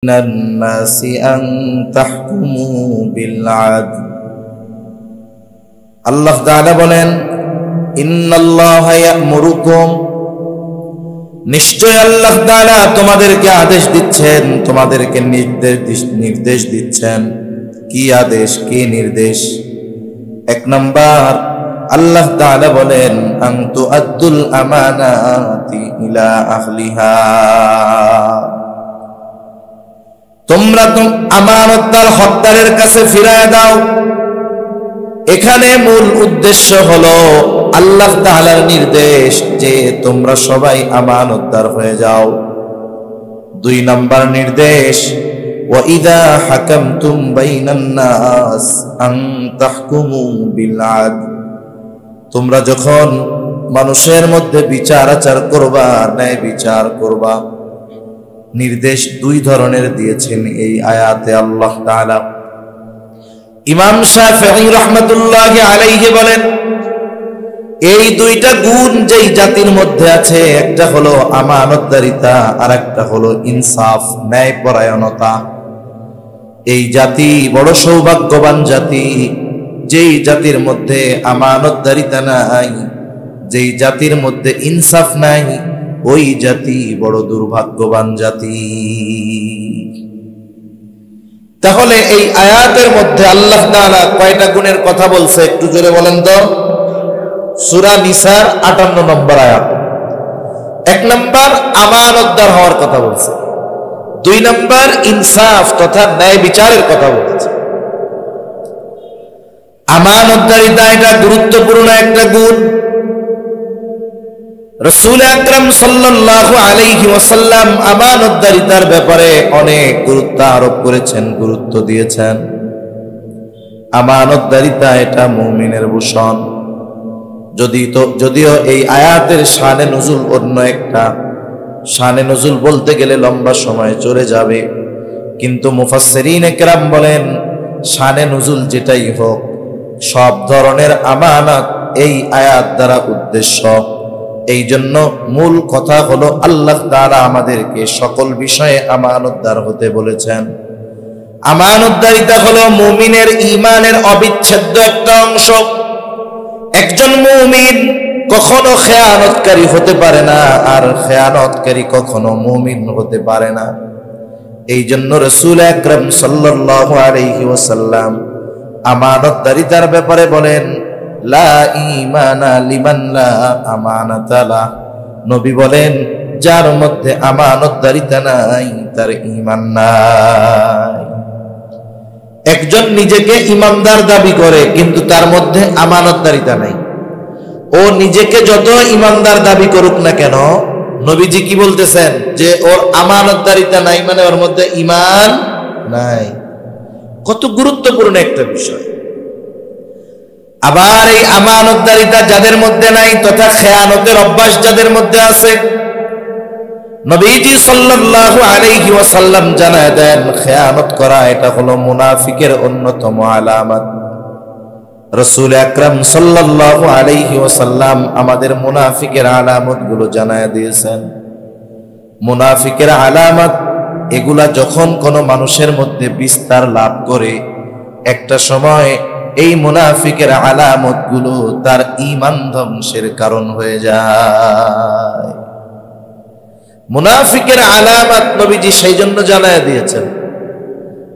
الناس أن تحكموا بالعدل আল্লাহ তাআলা বলেন ইন্নাল্লাহা ইয়া'মুরুকুম নিশ্চয় আল্লাহ তাআলা তোমাদেরকে আদেশ দিচ্ছেন তোমাদেরকে নির্দেশ দিচ্ছেন কি আদেশ কি নির্দেশ এক নাম্বার আল্লাহ তাআলা বলেন আন তুআদ্দুল আমানাতি ইলা আহলিহা তোমরা আমানতদার হকদারের কাছে ফিরায় দাও। এখানে মূল উদ্দেশ্য হলো আল্লাহ তাআলার নির্দেশ যে তোমরা সবাই আমানতদার হয়ে যাও। দুই নাম্বার নির্দেশ ওয়া ইযা হাকামতুম বাইনান নাস আন তাহকুমু বিল আদল তোমরা যখন মানুষের মধ্যে বিচার আচার করবা ন্যায় বিচার করবা। নির্দেশ দুই ধরনের দিয়েছেন এই আয়াতে আল্লাহ তাআলা। ইমাম শাফিঈ রাহমাতুল্লাহি আলাইহি বলেন এই দুইটা গুণ যেই জাতির মধ্যে আছে একটা হলো আমানতদারিতা আর একটা হলো ইনসাফ ন্যায়পরায়ণতা। এই জাতি বড় সৌভাগ্যবান জাতি যেই জাতির মধ্যে আমানতদারিতা নাই, যেই জাতির মধ্যে ইনসাফ নাই, ওই জাতি বড় দুর্ভাগ্যবান জাতি। তাহলে এই আয়াতের মধ্যে আল্লাহ তাআলা কয়টা গুণের কথা বলছে একটু জোরে বলেন তো? সূরা নিসার 58 নম্বর আয়াত। এক নাম্বার আমানতদার হওয়ার কথা বলছে, দুই নাম্বার ইনসাফ তথা ন্যায় বিচারের কথা বলছে। আমানতদারিতা এটা গুরুত্বপূর্ণ একটা গুণ। রাসূল আকরাম সাল্লাল্লাহু আলাইহি ওয়াসাল্লাম আমানতদারিতার ব্যাপারে অনেক গুরুত্ব আরোপ করেছেন, গুরুত্ব দিয়েছেন। আমানতদারিতা এটা মুমিনের ভূষণ। যদিও এই আয়াতের শানে নুজুল অন্য একটা, শানে নুজুল বলতে গেলে লম্বা সময় চলে যাবে, কিন্তু মুফাসসিরিনে কেরাম বলেন শানে নুজুল যেটাই হোক সব ধরনের আমানত এই আয়াত দ্বারা উদ্দেশ্য। এই জন্য মূল কথা হলো আল্লাহ তাআলা আমাদেরকে সকল বিষয়ে আমানতদার হতে বলেছেন। আমানতদারিতা হলো মুমিনের ঈমানের অবিচ্ছেদ্য একটা অংশ। একজন মুমিন কখনো খেয়ানতকারী হতে পারে না, আর খেয়ানতকারী কখনো মুমিন হতে পারে না। এই জন্য রাসূল আকরাম সাল্লাল্লাহু আলাইহি ওয়াসাল্লাম আমানতদারিতার ব্যাপারে বলেন লা ঈমানা লিমান লা আমানাতা লা। নবী বলেন যার মধ্যে আমানতদারিতা নাই তার ঈমান নাই। একজন নিজেকে ঈমানদার দাবি করে কিন্তু তার মধ্যে আমানতদারিতা নাই, ও নিজেকে যত ঈমানদার দাবি করুক না কেন, নবীজি কি বলতেছেন যে ওর আমানতদারিতা নাই মানে ওর মধ্যে ঈমান নাই। কত গুরুত্বপূর্ণ একটা বিষয়। আবার এই আমানতদারিতা যাদের মধ্যে নাই তথা খেয়ানতের অভ্যাস যাদের মধ্যে আছে, নবীজি সাল্লাল্লাহু আলাইহি ওয়াসাল্লাম জানায় দেন খেয়ানত করা এটা হলো মুনাফিকের অন্যতম আলামত। রাসূল আকরাম সাল্লাল্লাহু আলাইহি ওয়াসাল্লাম আমাদের মুনাফিকের আলামতগুলো জানায় দিয়েছেন। মুনাফিকের আলামত এগুলা যখন কোনো মানুষের মধ্যে বিস্তার লাভ করে একটা সময় এই মুনাফিকের আলামতগুলো তার ঈমান ধ্বংসের কারণ হয়ে যায়। মুনাফিকের আলামত নবীজি সেই জন্য জানায় দিয়েছেন,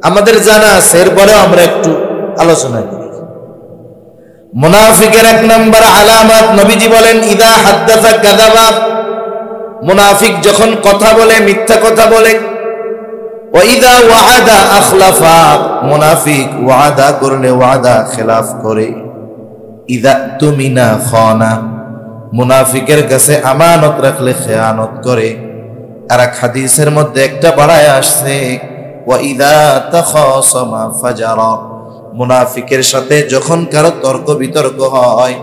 আমাদের জানা আছে, এরপরেও আমরা একটু আলোচনা করি। মুনাফিকের এক নম্বর আলামত নবীজি বলেন ইদা হাদ্দাসা কাযাবা। মুনাফিক যখন কথা বলে মিথ্যা কথা বলে। ওয়া ইদা ওয়াআদা আখলাফা। মুনাফিক ওয়াদা করলে ওয়াদা খেলাফ করে। ইদা তুমিনা খানা। মুনাফিকের কাছে আমানত রাখলে খেয়ানত করে। আর এক হাদিসের মধ্যে একটা বাড়ায় আসছে ওয়া ইদা তাখাসামা ফাজারা। মুনাফিকের সাথে যখন কারো তর্ক বিতর্ক হয়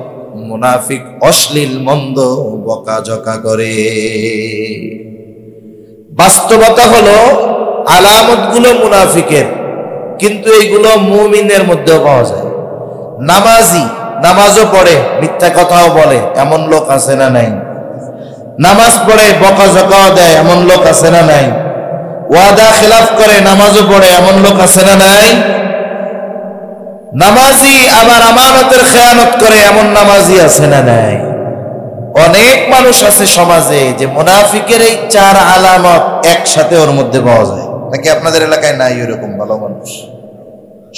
মুনাফিক অশ্লীল মন্দ বকাঝকা করে। বাস্তবতা হলো আলামতগুলো মুনাফিকের, কিন্তু এইগুলো মুমিনের মধ্যেও পাওয়া যায়। নামাজি নামাজও পড়ে মিথ্যা কথাও বলে এমন লোক আছে না নাই? নামাজ পড়ে বকাঝকাও দেয় এমন লোক আছে না নাই? ওয়াদা খেলাফ করে, নামাজও পড়ে, এমন লোক আছে না নাই? নামাজি আবার আমানতের খেয়ানত করে, এমন নামাজি আছে না নাই? অনেক মানুষ আছে সমাজে যে মুনাফিকের এই 4 আলামত একসাথে ওর মধ্যে পাওয়া যায়। নাকি আপনাদের এলাকায় নাই এরকম ভালো মানুষ?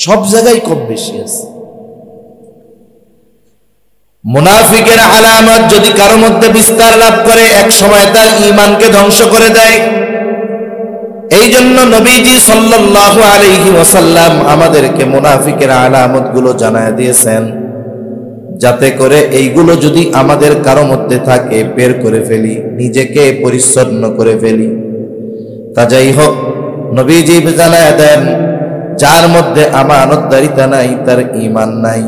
সব জায়গায় কম বেশি আছে। মুনাফিকের আলামত যদি কারো মধ্যে বিস্তার লাভ করে, এক সময় তার ঈমানকে ধ্বংস করে দেয়। এই জন্য নবীজি সাল্লাল্লাহু আলাইহি ওয়াসাল্লাম আমাদেরকে মুনাফিকের আলামত গুলো জানায় দিয়েছেন, যাতে করে এইগুলো যদি আমাদের কারো মধ্যে থাকে বের করে ফেলি, নিজেকে পরিচ্ছন্ন করে ফেলি। তা যাই হোক, নবীজি জানায় দেন, যার মধ্যে আমানতদারিতা নাই তার ঈমান নাই।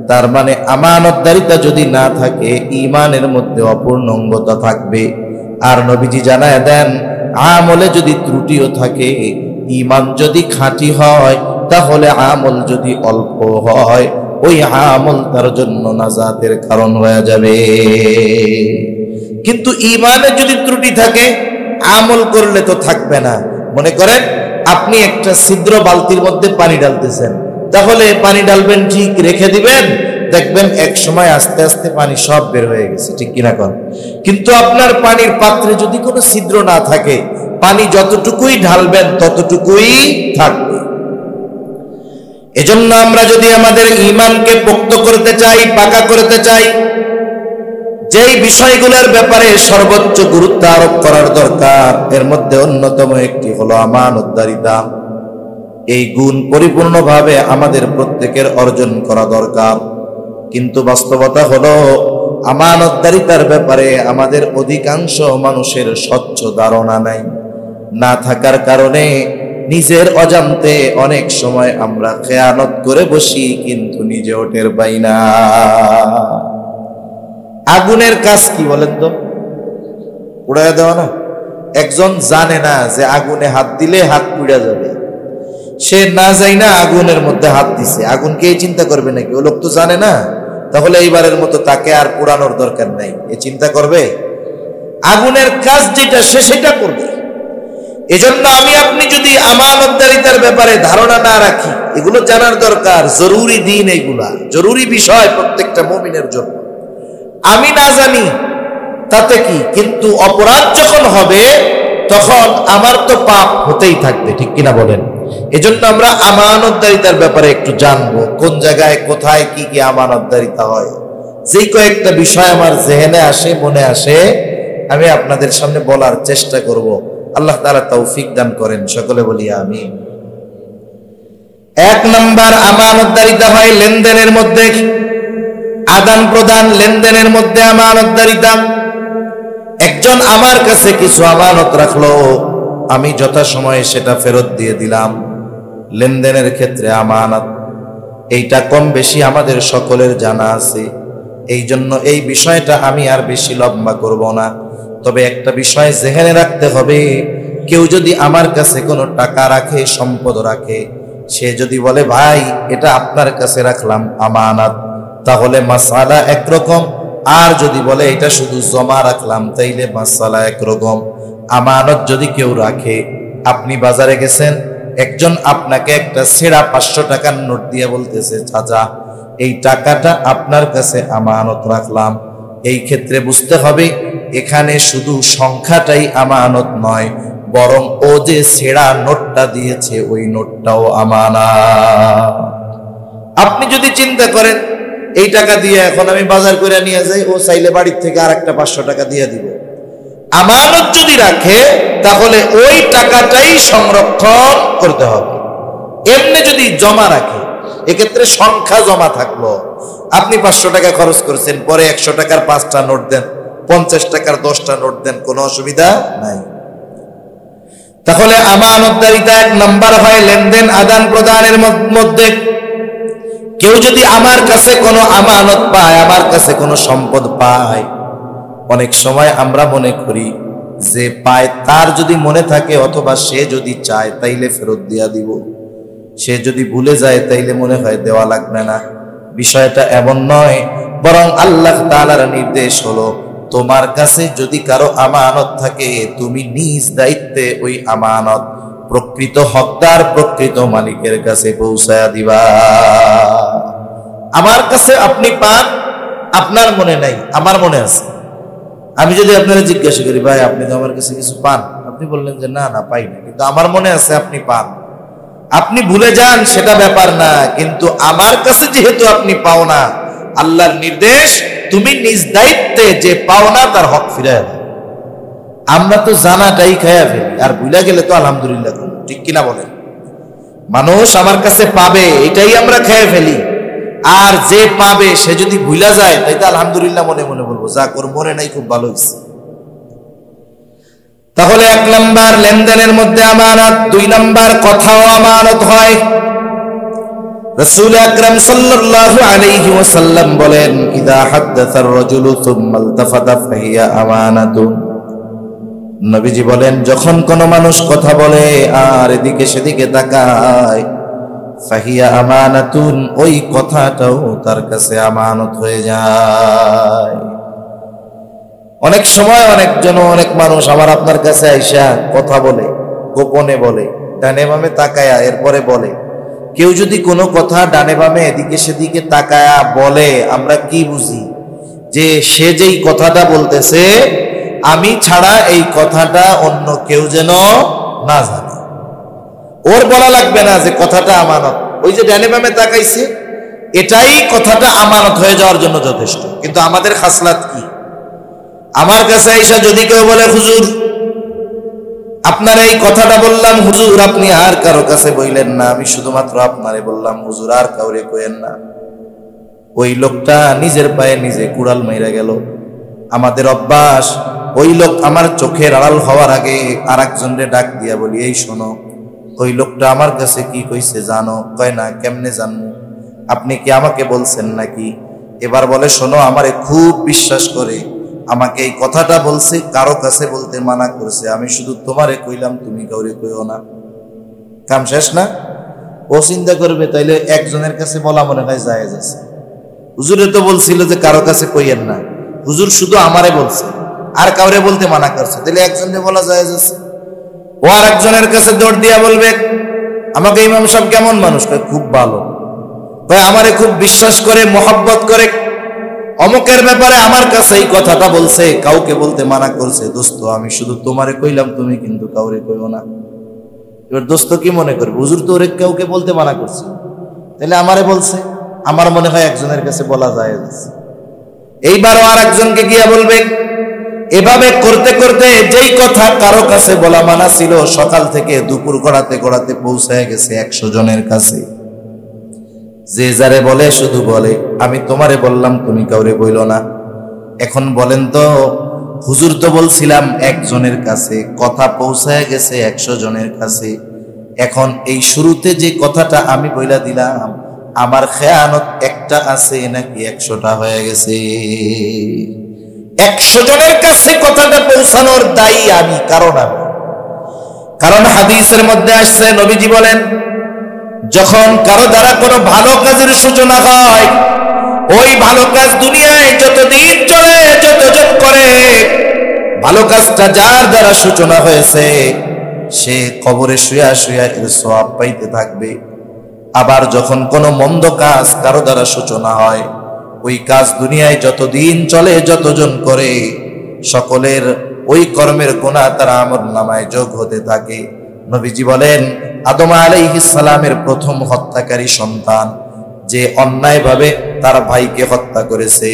তার মানে আমানতদারিতা যদি না থাকে, ঈমানের মধ্যে অপূর্ণাঙ্গতা থাকবে। আর নবীজি জানায় দেন, আমলে যদি ত্রুটিও থাকে, ঈমান যদি খাঁটি হয়, তাহলে আমল যদি অল্প হয়, ওই আমল তার জন্য নাজাতের কারণ হয়ে যাবে। কিন্তু ঈমানে যদি ত্রুটি থাকে, আমল করলে তো থাকবে না। মনে করেন আপনি একটা ছিদ্র বালতির মধ্যে পানি ঢালতেছেন, তাহলে পানি ঢালবেন, ঠিক রেখে দিবেন, দেখবেন এক সময় আস্তে আস্তে পানি সব বের হয়ে গেছে, ঠিক কিনা কোন? কিন্তু আপনার পানির পাত্রে যদি কোনো ছিদ্র না থাকে, পানি যতটুকুই ঢালবেন ততটুকুই থাকবে। এজন্য আমরা যদি আমাদের ঈমানকে পোক্ত করতে চাই, পাকা করতে চাই, যেই বিষয়গুলোর ব্যাপারে সর্বোচ্চ গুরুত্ব আরোপ করার দরকার, এর মধ্যে অন্যতম একটি হলো আমানতদারিতা। এই গুণ পরিপূর্ণভাবে আমাদের প্রত্যেকের অর্জন করা দরকার। কিন্তু বাস্তবতা হলো, আমানতদারিতার ব্যাপারে আমাদের অধিকাংশ মানুষের স্বচ্ছ ধারণা নাই। না থাকার কারণে নিজের অজান্তে অনেক সময় আমরা খেয়ানত করে বসি, কিন্তু নিজেও টের পাই না। আগুনের কাজ কি বলেন তো? উড়াইয়া দেওয়া না? একজন জানে না যে আগুনে হাত দিলে হাত পুড়ে যাবে, সে না যাই না আগুনের মধ্যে হাত দিছে, আগুনকে এই চিন্তা করবে নাকি? ও লোক তো জানে না, তাহলে এইবারের মতো তাকে আর পোড়ানোর দরকার নাই, এ চিন্তা করবে? আগুনের কাজ যেটা সে সেটা করবে। এজন্য আমি আপনি যদি আমানতদারিতার ব্যাপারে ধারণা না রাখি, এগুলো জানার দরকার, জরুরি দিন, এইগুলা জরুরি বিষয় প্রত্যেকটা মুমিনের জন্য। আমি না জানি তাতে কি, কিন্তু অপরাধ যখন হবে তখন আমার তো পাপ হতেই থাকবে, ঠিক কিনা বলেন? এজন্য আমরা আমানতদারিতার ব্যাপারে একটু জানবো, কোন জায়গায় কোথায় কি কি আমানতদারিতা হয়। যেই কয়েকটা বিষয় আমার জেহেনে আসে, মনে আসে, আমি আপনাদের সামনে বলার চেষ্টা করব। আল্লাহ তাআলা তৌফিক দান করেন, সকলে বলি আমিন। 1 নাম্বার আমানতদারিতা হয় লেনদেনের মধ্যে, আদান প্রদান, লেনদেনের মধ্যে আমানতদারিতা। একজন আমার কাছে কিছু আমানত রাখলো, আমি যথাসময়ে সেটা ফেরত দিয়ে দিলাম। লেনদেনের ক্ষেত্রে আমানত, এইটা কম বেশি আমাদের সকলের জানা আছে। এই জন্য এই বিষয়টা আমি আর বেশি লম্বা করব না। তবে একটা বিষয় জেহেনে রাখতে হবে, কেউ যদি আমার কাছে কোনো টাকা রাখে, সম্পদ রাখে, সে যদি বলে ভাই এটা আপনার কাছে রাখলাম আমানত, তাহলে মাসালা একরকম। আর যদি বলে এটা শুধু জমা রাখলাম, তাইলে মাসালা একরকম। আমানত যদি কেউ রাখে, আপনি বাজারে গেছেন, একজন আপনাকে একটা ছেঁড়া 500 টাকার নোট দিয়ে বলতেছে, চাচা এই টাকাটা আপনার কাছে আমানত রাখলাম। এই ক্ষেত্রে বুঝতে হবে, এখানে শুধু সংখ্যাটাই আমানত নয়, বরং ও যে ছেঁড়া নোটটা দিয়েছে ওই নোটটাও আমানত। আপনি যদি চিন্তা করেন এই টাকা দিয়ে এখন আমি বাজার করে নিয়ে যাই, ও চাইলে বাড়ির থেকে আর একটা 500 টাকা দিয়ে দিব। আমানত যদি রাখে তাহলে ওই টাকাটাই সংরক্ষণ করতে হবে। এমনি যদি জমা রাখে, এক্ষেত্রে সংখ্যা জমা থাকলো, আপনি 500 টাকা খরচ করেছেন, পরে 100 টাকার 5টা নোট দেন, 50 টাকার 10টা নোট দেন, কোনো অসুবিধা নাই। তাহলে আমানতদারিতা 1 নাম্বার হয় লেনদেন, আদান প্রদানের মধ্যে। কেউ যদি আমার কাছে কোনো আমানত পায়, আমার কাছে কোনো সম্পদ পায়, অনেক সময় আমরা মনে করি যে পায় তার যদি মনে থাকে অথবা সে যদি চায় তাইলে ফেরত দিয়া দিব, সে যদি ভুলে যায় তাইলে মনে হয় দেওয়া লাগবে না। বিষয়টা এমন নয়, বরং আল্লাহ তাআলার নির্দেশ হলো তোমার কাছে যদি কারো আমানত থাকে তুমি নিজ দায়িত্বে ওই আমানত প্রকৃত হকদার প্রকৃত মালিকের কাছে পৌঁছায়া দিবা। আমার কাছে আপনি পান, আপনার মনে নাই, আমার মনে আছে। আমি যদি আপনারা জিজ্ঞাসা করি, ভাই আপনি তো আমার কাছে কিছু পান, আপনি বললেন যে না না পাই না, কিন্তু আমার মনে আছে আপনি পান। আপনি ভুলে যান সেটা ব্যাপার না, কিন্তু আমার কাছে যেহেতু আপনি পাও না, আল্লাহর নির্দেশ তুমি নিজ দায়িত্বে যে পাও না তার হক ফিরায় দাও। আমরা তো জানাটাই খায়া ফেলি, আর ভুলে গেলে তো আলহামদুলিল্লাহ, ঠিক কিনা বলেন? মানুষ আমার কাছে পাবে এটাই আমরা খেয়ে ফেলি, আর যে পাবে সে যদি ভুলা যায় তাই তো আলহামদুলিল্লাহ মনে মনে বলবো, যা কর মনে নাই, খুব ভালো হয়েছে। তাহলে 1 নাম্বার লেনদেনের মধ্যে আমানত, 2 নাম্বার কথাও আমানত হয়। রাসূল আকরাম সাল্লাল্লাহু আলাইহি ওয়াসাল্লাম বলেন, ইযা হাদাসার রাজুলু সুম্মা ইলতাফাতা ফাহিয়া আমানাতুন। নবীজি বলেন, যখন কোন মানুষ কথা বলে আর এদিকে সেদিকে তাকায়, ফাহিয়া আমানাতুন, ওই কথাটাও তার কাছে আমানত হয়ে যায়। অনেক সময় অনেক মানুষ আমার আপনার কাছে আইসা কথা বলে, গোপনে বলে, ডানে বামে তাকায়া এরপরে বলে। কেউ যদি কোনো কথা ডানে বামে এদিকে সেদিকে তাকায়া বলে, আমরা কি বুঝি? যে সে যেই কথাটা বলতেছে আমি ছাড়া এই কথাটা অন্য কেউ যেন না জানে। ওর বলা লাগবে না যে কথাটা আমানত, ওই যে ডানে বামে তাকাইছে এটাই কথাটা আমানত হয়ে যাওয়ার জন্য যথেষ্ট। কিন্তু আমাদের খাসলাত কি? আমার কাছে আইসা যদি কেউ বলে, হুজুর আপনার এই কথাটা বললাম, হুজুর আপনি আর কারো কাছে বললেন না, আমি শুধুমাত্র আপনারে বললাম, হুজুর আর কাউরে কইেন না। ওই লোকটা নিজের পায়ে নিজে কুড়াল মাইরা গেল। আমাদের অভ্যাস, ওই লোক আমার চোখের আড়াল হওয়ার আগে আর একজনরে ডাক দিয়া বলি, এই শোনো ওই লোকটা আমার কাছে কি কইছে জানো? কয় না, কেমনে জানবো? আপনি কি আমাকে বলছেন নাকি? এবার বলে, শোনো আমারে খুব বিশ্বাস করে আমাকে এই কথাটা বলছে, কারো কাছে বলতে মানা করছে, আমি শুধু তোমারে কইলাম, তুমি কাউরে কইও না। কাম শেষ না? ও চিন্তা করবে তাইলে একজনের কাছে বলা মনে হয় জায়েজ আছে। হুজুরে তো বলছিল যে কারো কাছে কইয়েন না, হুজুর শুধু আমারে বলছে আর কাউরে বলতে মানা করছে, তাহলে একজনকে বলা জায়েজ আছে। ও আর একজনের কাছে দৌড় দিয়া বলবে, আমাকে ইমাম সাহেব কেমন মানুষ? খুব ভালো। আমারে খুব বিশ্বাস করে, মহব্বত করে, অমুকের ব্যাপারে আমার কাছে এই কথাটা বলছে, কাউকে বলতে মানা করছে। দোস্ত আমি শুধু তোমারে কইলাম, তুমি কিন্তু কাউরে কইও না। এবার দোস্ত কি মনে করবে? হুজুর তো ওরে কাউকে বলতে মানা করছে, তাহলে আমারে বলছে। আমার মনে হয় একজনের কাছে বলা যায়। এইবারও আর একজনকে গিয়া বলবে। এভাবে করতে করতে যেই কথা কারো কাছে বলা মানা ছিল, সকাল থেকে দুপুর গড়াতে গড়াতে পৌঁছায় গেছে 100 জনের কাছে। যে যারে বলে শুধু বলে, আমি তোমারে বললাম, তুমি কাউরে বইল না। এখন বলেন তো, হুজুর তো বলছিলাম একজনের কাছে, কথা পৌঁছায় গেছে 100 জনের কাছে। এখন এই শুরুতে যে কথাটা আমি বইলা দিলাম, আমার খেয়ানত একটা আছে নাকি 100টা হয়ে গেছে? 100 জনের কাছে কথাটা পৌঁছানোর দায়ী আমি, কারণ হাদিসের মধ্যে আসছে, নবীজি বলেন, যখন কারো দ্বারা কোনো ভালো কাজের সূচনা হয়, ওই ভালো কাজ দুনিয়ায় যতদিন চলে, যতজন করে, ভালো কাজটা যার দ্বারা সূচনা হয়েছে সে কবরে শুয়া শুয়া এর সওয়াব পাইতে থাকবে। আবার যখন কোনো মন্দ কাজ কারো দ্বারা সূচনা হয়, ওই কাজ দুনিয়ায় যতদিন চলে, যতজন করে, সকলের ওই কর্মের গুনাহ তার আমলনামায় যোগ হতে থাকে। নবীজি বলেন, আদম আলাইহিস সালামের প্রথম হত্যাকারী সন্তান যে অন্যায়ভাবে তার ভাইকে হত্যা করেছে,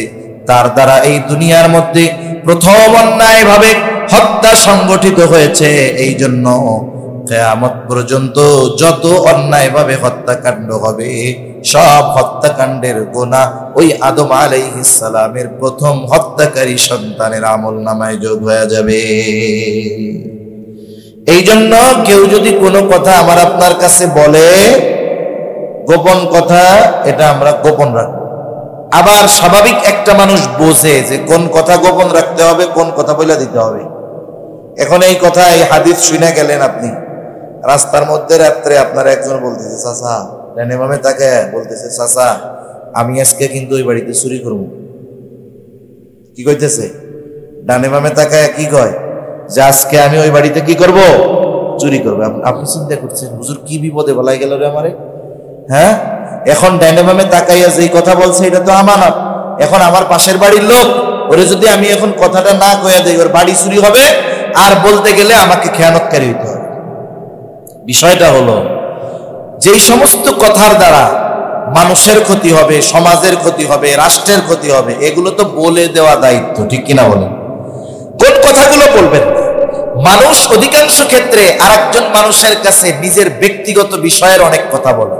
তার দ্বারা এই দুনিয়ার মধ্যে প্রথম অন্যায়ভাবে হত্যা সংগঠিত হয়েছে। এই জন্য কিয়ামত পর্যন্ত যত অন্যায়ভাবে হত্যাকাণ্ড হবে, সব হত্যাকাণ্ডের গুনাহ ওই আদম আলাইহিস সালামের প্রথম হত্যাকারী সন্তানের আমলনামায় যোগ হয়ে যাবে। এই জন্য কেউ যদি কোনো কথা আমার আপনার কাছে বলে, গোপন কথা, এটা আমরা গোপন রাখবো। আবার স্বাভাবিক একটা মানুষ বোঝে যে কোন কথা গোপন রাখতে হবে, কোন কথা বলে দিতে হবে। এখন এই কথা, এই হাদিস শুনে গেলেন আপনি রাস্তার মধ্যে, রাত্রে আপনার একজন বলতেছে, চাচা ডানে বামে তাকে বলতেছে, চাচা আমি আজকে কিন্তু ওই বাড়িতে চুরি করবো। কি কইতেছে? ডানে বামে তাকায় কি কয় যে আজকে আমি ওই বাড়িতে কি করব, চুরি করবো। আপনি চিন্তা করছেন হুজুর কি বিপদে বলাই গেল রে আমারে। হ্যাঁ, এখন ডানে বামে তাকাইয়া যে কথা বলছে এটা তো আমানত। এখন আমার পাশের বাড়ির লোক, ওরে যদি আমি এখন কথাটা না কইয়া দেই ওর বাড়ি চুরি হবে, আর বলতে গেলে আমাকে খেয়ানতকারী হইতে হবে। বিষয়টা হলো যেই সমস্ত কথার দ্বারা মানুষের ক্ষতি হবে, সমাজের ক্ষতি হবে, রাষ্ট্রের ক্ষতি হবে, এগুলো তো বলে দেওয়া দায়িত্ব, ঠিক কিনা বলেন? কোন কথাগুলো বলবেন? মানুষ অধিকাংশ ক্ষেত্রে আরেকজন মানুষের কাছে নিজের ব্যক্তিগত বিষয়ের অনেক কথা বলে,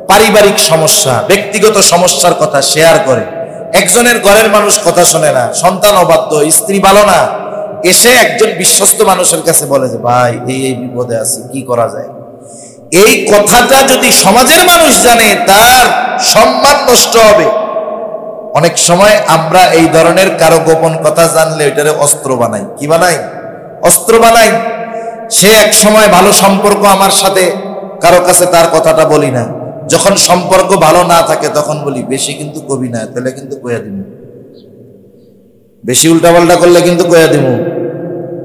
পারিবারিক সমস্যা, ব্যক্তিগত সমস্যার কথা শেয়ার করে। একজনের ঘরের মানুষ কথা শোনে না, সন্তান অবাধ্য, স্ত্রী ভালো না, এসে একজন বিশ্বস্ত মানুষের কাছে বলে যে ভাই এই বিপদে আছি, কি করা যায়। এই কথাটা যদি সমাজের মানুষ জানে তার সম্মান নষ্ট হবে। অনেক সময় আমরা এই ধরনের কারো গোপন কথা জানলে ওইটারে অস্ত্র বানাই। কি বানাই? অস্ত্র বানাই। সে এক সময় ভালো সম্পর্ক আমার সাথে, কারো কাছে তার কথাটা বলি না। যখন সম্পর্ক ভালো না থাকে তখন বলি বেশি কিন্তু কবি না, তাহলে কিন্তু কইয়া দিব, বেশি উল্টাপাল্টা করলে কিন্তু কইয়া দিব,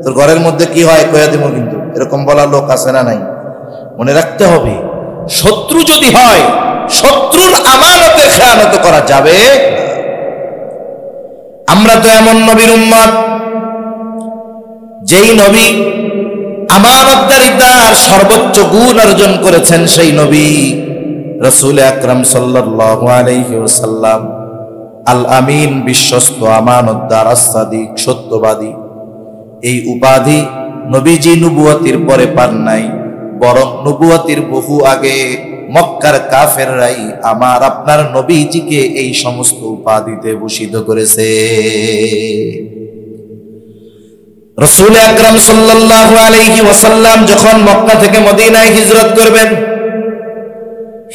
তোর ঘরের মধ্যে কি হয় কইয়া দিব। কিন্তু এরকম বলার লোক আছে না নাই? মনে রাখতে হবে, শত্রু যদি হয় শত্রুর আমানতের খেয়ানত করা যাবে। আমরা তো এমন নবীর উম্মত যেই নবী আমানতদারিতার সর্বোচ্চ গুণ অর্জন করেছেন, সেই নবী রাসূল আকরাম সাল্লাল্লাহু আলাইহি ওয়াসাল্লাম আল আমিন, বিশ্বস্ত, আমানতদার, আস-সাদিক, সত্যবাদী। এই উপাধি নবীজি নবুয়তির পরে পান নাই, বরং নবুয়তির বহু আগে মক্কার কাফেররাই আমার আপনার নবীজিকে এই সমস্ত উপাধিতে ভূষিত করেছে। রাসূল আকরাম সাল্লাল্লাহু আলাইহি ওয়াসাল্লাম যখন মক্কা থেকে মদিনায় হিজরত করবেন,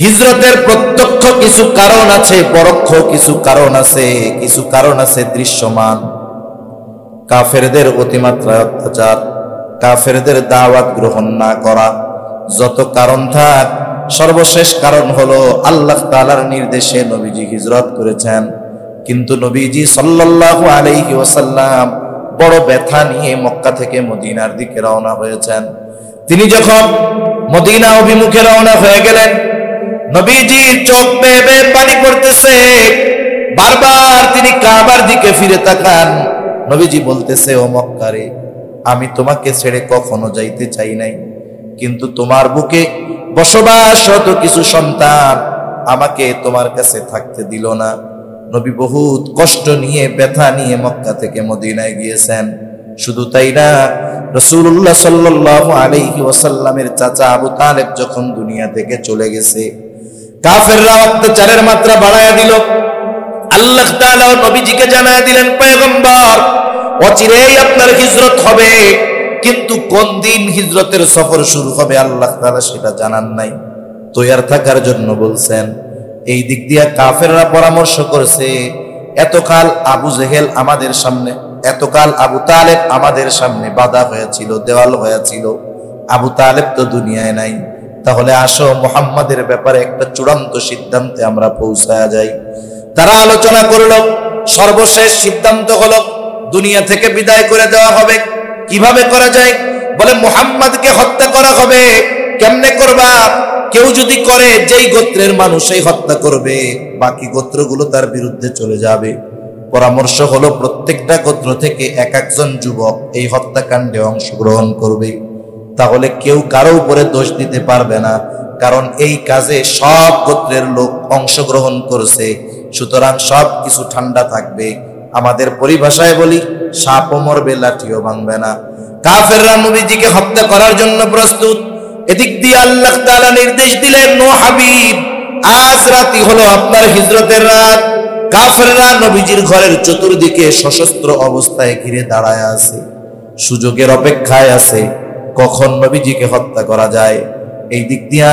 হিজরতের প্রত্যক্ষ কিছু কারণ আছে, পরোক্ষ কিছু কারণ আছে। কিছু কারণ আছে দৃশ্যমান, কাফেরদের অতিমাত্রায় অত্যাচার, কাফেরদের দাওয়াত গ্রহণ না করা, যত কারণ থাক সর্বশেষ কারণ হলো আল্লাহ তাআলার নির্দেশে নবীজি হিজরত করেছেন। কিন্তু নবীজি সাল্লাল্লাহু আলাইহি ওয়াসাল্লাম বড় ব্যথা নিয়ে মক্কা থেকে মদিনার দিকে রওনা হয়েছেন। তিনি যখন মদিনা অভিমুখে রওনা হয়ে গেলেন, নবীজির চোখ বেয়ে বেয়ে পানি পড়তেছে। বারবার তিনি কাবার দিকে ফিরে তাকান। নবীজি বলতেছে, ও মক্কারে, আমি তোমাকে ছেড়ে কখনো যাইতে চাই নাই, কিন্তু তোমার বুকে বসবাসরত কিছু সন্তান আমাকে তোমার কাছে থাকতে দিল না। নবী বহুত কষ্ট নিয়ে, ব্যথা নিয়ে মক্কা থেকে মদিনায় গিয়েছেন। শুধু তাই না, রাসূলুল্লাহ সাল্লাল্লাহু আলাইহি ওয়াসাল্লামের চাচা আবু তালেব যখন দুনিয়া থেকে চলে গেছে, কাফেররা অত্যাচারের মাত্রা বাড়ায়া দিল। আল্লাহ তাআলা নবীজিকে জানায়া দিলেন, পয়গম্বর, অচিরেই আপনার হিজরত হবে, কিন্তু কোন দিন হিজরতের সফর শুরু হবে আল্লাহ তাআলা সেটা জানান নাই, তৈয়ার থাকার জন্য বলছেন। এই দিক দিয়ে কাফেররা পরামর্শ করেছে, এতকাল আবু জেহেল আমাদের সামনে, এতকাল আবু তালেব আমাদের সামনে বাধা হয়েছিল, দেওয়াল হয়েছিল, আবু তালেব তো দুনিয়ায় নাই, তাহলে আসো মুহাম্মাদের ব্যাপারে একটা চূড়ান্ত সিদ্ধান্তে আমরা পৌঁছায়া যাই। তারা আলোচনা করলো, সর্বশেষ সিদ্ধান্ত হলো দুনিয়া থেকে বিদায় করে দেওয়া হবে। কিভাবে করা যায়? বলে মুহাম্মাদকে হত্যা করা হবে। কেমনে করবা? কেউ যদি করে, যেই গোত্রের মানুষই হত্যা করবে, বাকি গোত্রগুলো তার বিরুদ্ধে চলে যাবে। পরামর্শ হলো প্রত্যেকটা গোত্র থেকে এক একজন যুবক এই হত্যাকাণ্ডে অংশগ্রহণ করবে। তাহলে কেউ কারো উপরে দোষ দিতে পারবে না, কারণ এই কাজে সব গোত্রের লোক অংশগ্রহণ করেছে, সুতরাং সব কিছু ঠান্ডা থাকবে। আমাদের পরিভাষায় বলি, সাপও মরবে, লাঠিও ভাঙবে না। কাফেররা নবীজিকে হত্যা করার জন্য প্রস্তুত। এদিক দিয়ে আল্লাহ তাআলা নির্দেশ দিলেন, নো হাবিব, আজ রাতই হলো আপনার হিজরতের রাত। কাফেররা নবীজির ঘরের চতুর্দিকে সশস্ত্র অবস্থায় ঘিরে দাঁড়ায় আছে, সুযোগের অপেক্ষায় আছে কখন নবীজিকে হত্যা করা যায়। এই দিক দিয়া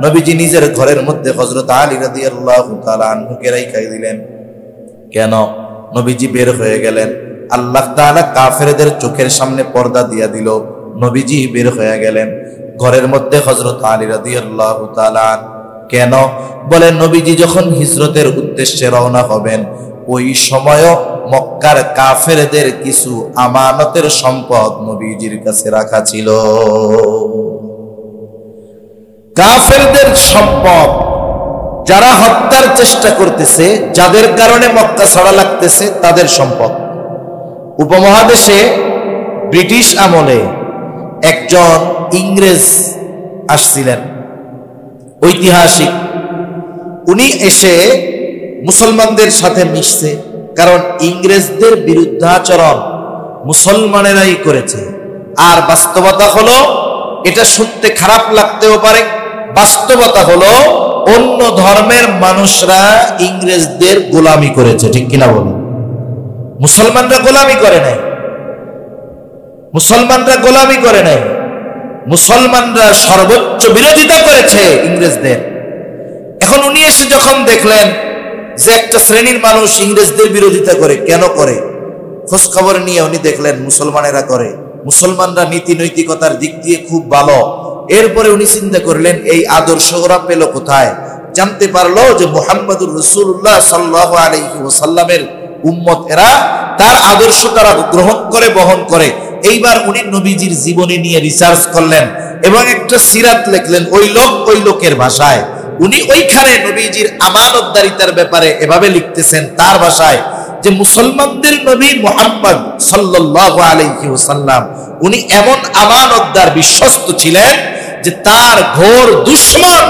নবীজি নিজের ঘরের মধ্যে হযরত আলী রাদিয়াল্লাহু তাআলা আনহুকে রাইখা দিলেন। কেন? নবীজি বের হয়ে গেলেন, আল্লাহ তাআলা কাফেরদের চোখের সামনে পর্দা দিয়া দিল, নবীজি বের হয়ে গেলেন। ঘরের মধ্যে হযরত আলী রাদিয়াল্লাহু তাআলা। কেন? বলে নবীজি যখন হিজরতের উদ্দেশ্যে রওনা হবেন, ওই সময়ও মক্কা মক্কার কাফেরদের কিছু আমানতের সম্পদ নবীজির কাছে রাখা ছিল। কাফেরদের সম্পদ, যারা হত্যার চেষ্টা করতেছে, যাদের কারণে মক্কা ছাড়া লাগতেছে, তাদের সম্পদ। উপমহাদেশে ব্রিটিশ আমলে একজন ইংরেজ আসছিলেন, ঐতিহাসিক। উনি এসে মুসলমানদের সাথে মিশছে, কারণ ইংরেজদের বিরুদ্ধাচরণ মুসলমানেরাই করেছে। আর বাস্তবতা হলো, এটা শুনতে খারাপ লাগতেও পারে, বাস্তবতা হলো অন্য ধর্মের মানুষরা ইংরেজদের গোলামি করেছে, ঠিক কিনা বলুন? মুসলমানরা গোলামি করে নাই, মুসলমানরা গোলামি করে নাই, মুসলমানরা সর্বোচ্চ বিরোধিতা করেছে ইংরেজদের। এখন উনি এসে যখন দেখলেন যে একটা শ্রেণীর মানুষ ইংরেজদের বিরোধিতা করে, কেন করে খোঁজ খবর নিয়ে উনি দেখলেন মুসলমানেরা করে, মুসলমানরা নীতি নৈতিকতার দিক দিয়ে খুব ভালো। এরপরে উনি চিন্তা করলেন এই আদর্শ ওরা পেল কোথায়? জানতে পারলো যে মুহাম্মদুর রাসূলুল্লাহ সাল্লাল্লাহু আলাইহি ওয়াসাল্লামের উম্মত এরা, তার আদর্শ তারা গ্রহণ করে, বহন করে। এইবার উনি নবীজির জীবনী নিয়ে রিসার্চ করলেন এবং একটা সিরাত লিখলেন ওই লোকের ভাষায়। উনি ওইখানে নবীজির আমানতদারিতার ব্যাপারে এভাবে লিখতেছেন তার ভাষায় যে মুসলমানদের নবী মুহাম্মদ সাল্লাল্লাহু আলাইহি ওয়াসাল্লাম উনি এমন আমানতদার, বিশ্বস্ত ছিলেন যে তার ঘোর দুশমন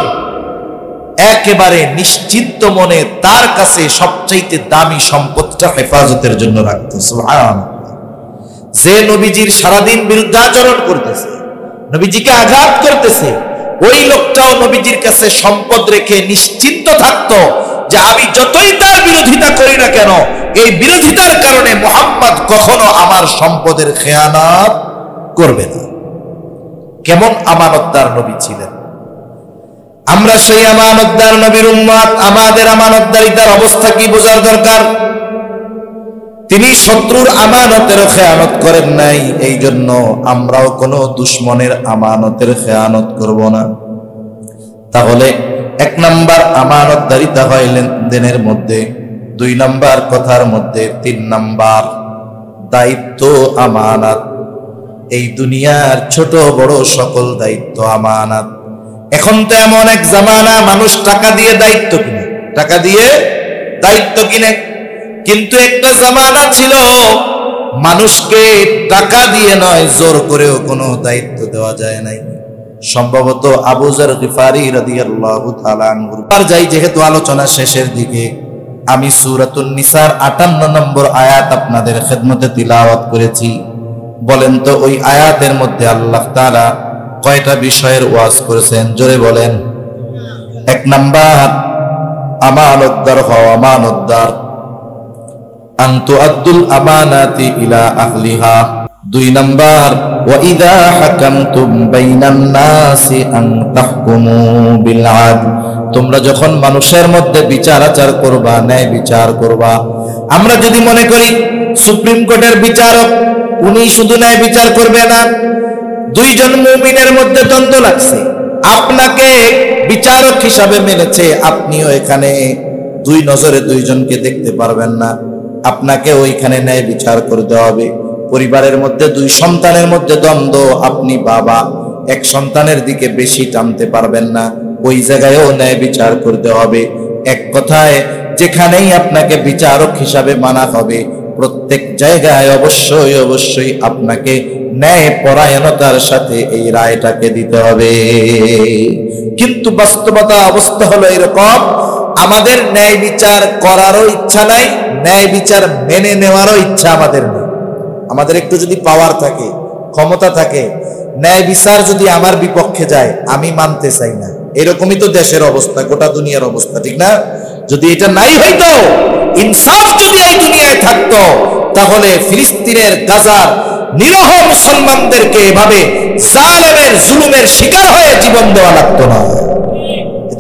একেবারে নিশ্চিন্ত মনে তার কাছে সবচাইতে দামি সম্পদটা হেফাজতের জন্য রাখত। সুবহানাল্লাহ। যে নবীজির সারাদিন বিরুদ্ধাচরণ করতেছে, নবীজিকে আঘাত করতেছে, ওই লোকটাও নবীজির কাছে সম্পদ রেখে নিশ্চিন্ত থাকতো যে আমি যতই তার বিরোধিতা করি না কেন, এই বিরোধিতার কারণে মুহাম্মদ কখনো আমার সম্পদের খেয়ানত করবে না। কেমন আমানতদার নবী ছিলেন! আমরা সেই আমানতদার নবীর উম্মত, আমাদের আমানতদারিতার অবস্থা কি বোঝার দরকার। তিনি শত্রুর আমানতের খেয়ানত করেন নাই, এই জন্য আমরাও কোনো দুশ্মনের আমানতের খেয়ানত করব না। তাহলে 1 নাম্বার আমানতদারিতা হয় লেনদেনের মধ্যে, 2 নাম্বার কথার মধ্যে, 3 নাম্বার দায়িত্ব আমানত। এই দুনিয়ার ছোট বড় সকল দায়িত্ব আমানত। এখন তো এমন এক জামানা, মানুষ টাকা দিয়ে দায়িত্ব কিনে, টাকা দিয়ে দায়িত্ব কিনে। কিন্তু একটা জামানা ছিল মানুষকে টাকা দিয়ে নয়, জোর করেও কোনো দায়িত্ব দেওয়া যায় নাই। সম্ভবত আবু যর গিফারি রাদিয়াল্লাহু তাআলা আনহু যাই, যেহেতু আলোচনা শেষের দিকে, আমি সূরাতুন নিসার 58 নম্বর আয়াত আপনাদের খেদমতে তিলাওয়াত করেছি। বলেন তো ওই আয়াতের মধ্যে আল্লাহ তাআলা কয়টা বিষয়ের ওয়াজ করেছেন? জোরে বলেন। 1 নাম্বার আমানতদার হও, আমানতদার। আন তুআদ্দুল আমানাতি ইলা আহলিহা। 2 নাম্বার ওয়া ইযা হাকামতুম বাইনান নাসি আন তাহকুমু বিল আদল। তোমরা যখন মানুষের মধ্যে বিচার আচার করবা, ন্যায় বিচার করবা। আমরা যদি মনে করি সুপ্রিম কোর্টের বিচারক উনি শুধু ন্যায় বিচার করবে না, 2 জন মুমিনের মধ্যে দ্বন্দ্ব লাগছে, আপনাকে বিচারক হিসাবে মেনেছে, আপনিও এখানে 2 নজরে 2 জনকে দেখতে পারবেন না, আপনাকে ওইখানে ন্যায় বিচার করতে হবে। পরিবারের মধ্যে 2 সন্তানের মধ্যে দ্বন্দ্ব, আপনি বাবা, 1 সন্তানের দিকে বেশি টানতে পারবেন না, ওই জায়গায়ও ন্যায় বিচার করতে হবে। এক কথায় যেখানেই আপনাকে বিচারক হিসাবে মানা হবে, প্রত্যেক জায়গায় অবশ্যই অবশ্যই আপনাকে ন্যায় পরায়ণতার সাথে এই রায়টাকে দিতে হবে। কিন্তু বাস্তবতা অবস্থা হলো এরকম, আমাদের ন্যায় বিচার করারও ইচ্ছা নাই, ন্যায় বিচার মেনে নেওয়ারও ইচ্ছা আমাদের নেই। আমাদের একটু যদি পাওয়ার থাকে, ক্ষমতা থাকে, ন্যায় বিচার যদি আমার বিপক্ষে যায়, আমি মানতে চাই না। এরকমই তো দেশের অবস্থা, গোটা দুনিয়ার অবস্থা, ঠিক না? যদি এটা নাই হইতো, ইনসাফ যদি এই দুনিয়ায় থাকতো, তাহলে ফিলিস্তিনের গাজার নিরহ মুসলমানদেরকে এভাবে জালেমের জুলুমের শিকার হয়ে জীবন দেওয়া লাগতো না।